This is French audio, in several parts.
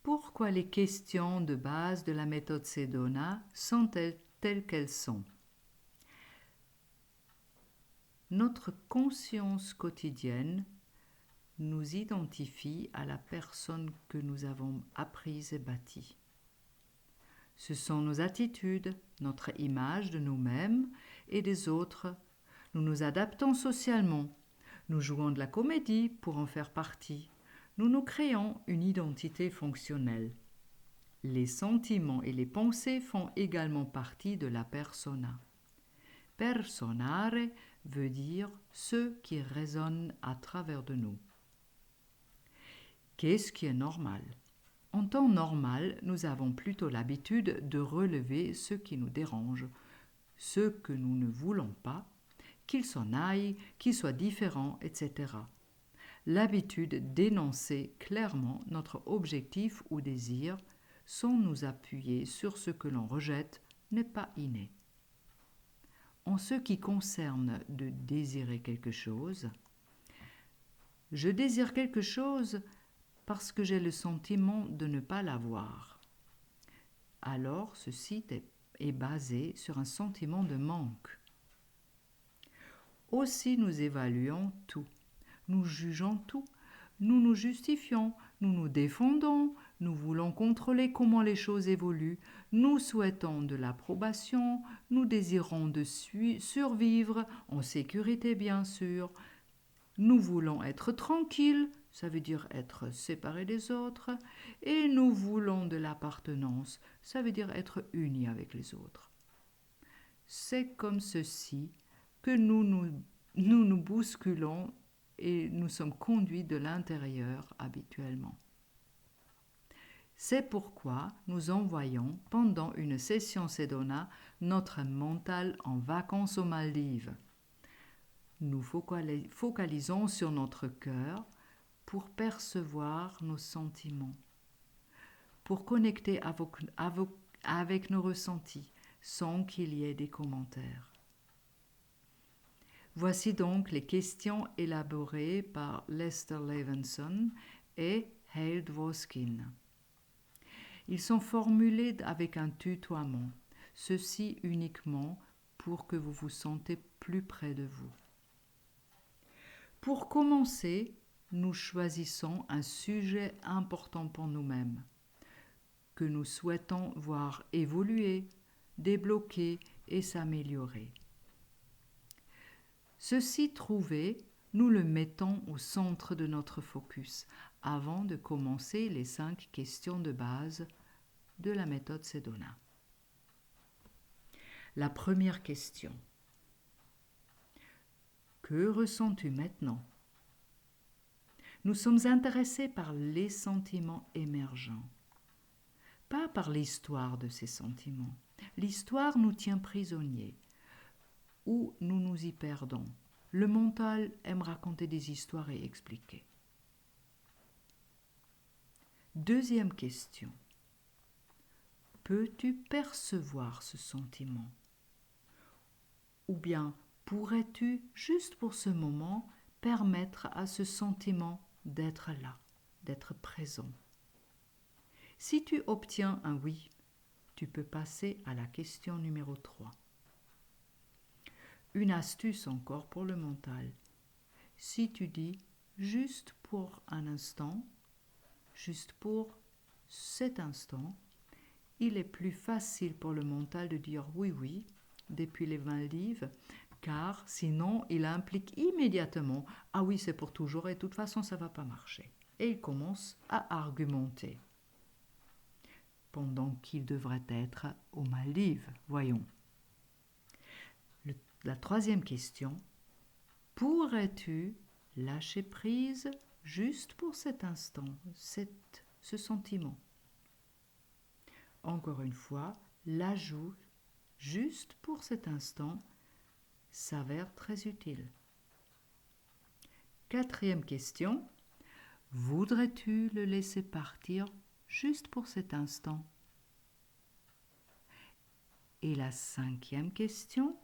Pourquoi les questions de base de la méthode Sedona sont-elles telles qu'elles sont? Notre conscience quotidienne nous identifie à la personne que nous avons apprise et bâtie. Ce sont nos attitudes, notre image de nous-mêmes et des autres. Nous nous adaptons socialement. Nous jouons de la comédie pour en faire partie. Nous nous créons une identité fonctionnelle. Les sentiments et les pensées font également partie de la persona. Personare veut dire ce qui résonne à travers de nous. Qu'est-ce qui est normal? En temps normal, nous avons plutôt l'habitude de relever ce qui nous dérange, ce que nous ne voulons pas, qu'il s'en aille, qu'il soit différent, etc. L'habitude d'énoncer clairement notre objectif ou désir sans nous appuyer sur ce que l'on rejette n'est pas inné. En ce qui concerne de désirer quelque chose, je désire quelque chose parce que j'ai le sentiment de ne pas l'avoir. Alors, ceci est basé sur un sentiment de manque. Aussi, nous évaluons tout, nous jugeons tout, nous nous justifions, nous nous défendons, nous voulons contrôler comment les choses évoluent, nous souhaitons de l'approbation, nous désirons de survivre, en sécurité bien sûr, nous voulons être tranquilles, ça veut dire être séparés des autres, et nous voulons de l'appartenance, ça veut dire être unis avec les autres. C'est comme ceci que nous bousculons et nous sommes conduits de l'intérieur habituellement. C'est pourquoi nous envoyons pendant une session Sedona notre mental en vacances aux Maldives. Nous focalisons sur notre cœur pour percevoir nos sentiments, pour connecter avec nos ressentis sans qu'il y ait des commentaires. Voici donc les questions élaborées par Lester Levinson et Hale Dworkin. Ils sont formulés avec un tutoiement, ceci uniquement pour que vous vous sentez plus près de vous. Pour commencer, nous choisissons un sujet important pour nous-mêmes, que nous souhaitons voir évoluer, débloquer et s'améliorer. Ceci trouvé, nous le mettons au centre de notre focus avant de commencer les 5 questions de base de la méthode Sedona. La première question. Que ressens-tu maintenant? Nous sommes intéressés par les sentiments émergents, pas par l'histoire de ces sentiments. L'histoire nous tient prisonniers, ou nous nous y perdons. Le mental aime raconter des histoires et expliquer. Deuxième question. Peux-tu percevoir ce sentiment? Ou bien pourrais-tu, juste pour ce moment, permettre à ce sentiment d'être là, d'être présent? Si tu obtiens un oui, tu peux passer à la question numéro 3. Une astuce encore pour le mental. Si tu dis juste pour un instant, juste pour cet instant, il est plus facile pour le mental de dire oui depuis les Maldives, car sinon il implique immédiatement « Ah oui, c'est pour toujours et de toute façon ça ne va pas marcher ». Et il commence à argumenter, pendant qu'il devrait être aux Maldives. Voyons. La troisième question, pourrais-tu lâcher prise juste pour cet instant, ce sentiment? Encore une fois, l'ajout juste pour cet instant s'avère très utile. Quatrième question, voudrais-tu le laisser partir juste pour cet instant? Et la cinquième question,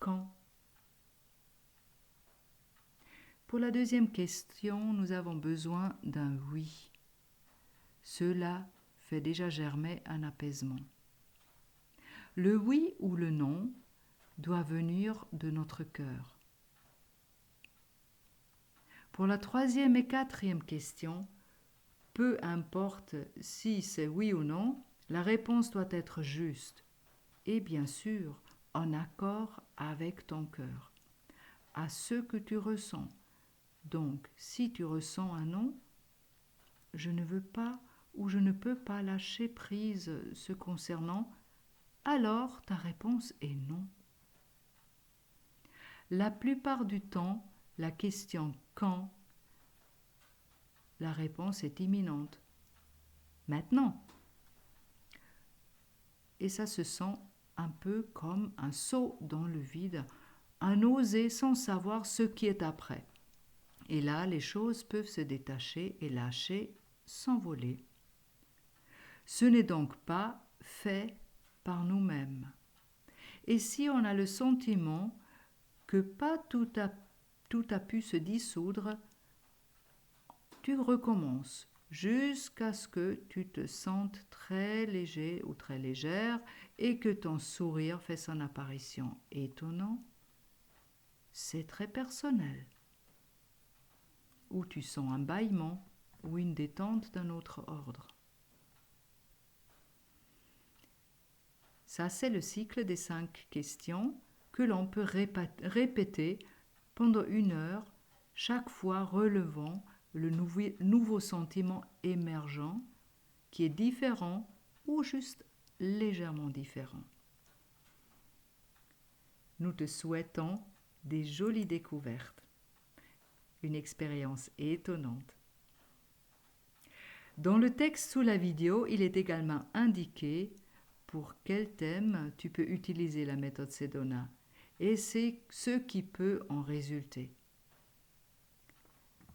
quand? Pour la deuxième question, nous avons besoin d'un oui. Cela fait déjà germer un apaisement. Le oui ou le non doit venir de notre cœur. Pour la 3e et 4e question, peu importe si c'est oui ou non, la réponse doit être juste et bien sûr en accord avec ton cœur, à ce que tu ressens. Donc, si tu ressens un non, je ne veux pas ou je ne peux pas lâcher prise ce concernant, alors ta réponse est non. La plupart du temps, la question quand, la réponse est imminente. Maintenant. Et ça se sent un peu comme un saut dans le vide, un oser sans savoir ce qui est après. Et là, les choses peuvent se détacher et lâcher, s'envoler. Ce n'est donc pas fait par nous-mêmes. Et si on a le sentiment que pas tout a pu se dissoudre, tu recommences jusqu'à ce que tu te sentes très léger ou très légère et que ton sourire fait son apparition. Étonnant, c'est très personnel. Ou tu sens un bâillement ou une détente d'un autre ordre. Ça, c'est le cycle des 5 questions que l'on peut répéter pendant 1 heure, chaque fois relevant le nouveau sentiment émergent qui est différent ou juste légèrement différent. Nous te souhaitons des jolies découvertes, une expérience étonnante. Dans le texte sous la vidéo, il est également indiqué pour quel thème tu peux utiliser la méthode Sedona et c'est ce qui peut en résulter.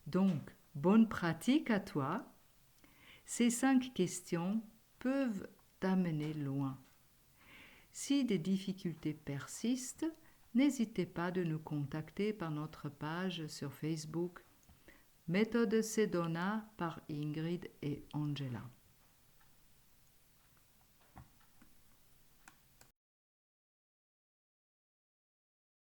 Donc, bonne pratique à toi. Ces 5 questions peuvent t'amener loin. Si des difficultés persistent, n'hésitez pas de nous contacter par notre page sur Facebook Méthode Sedona par Ingrid et Angela.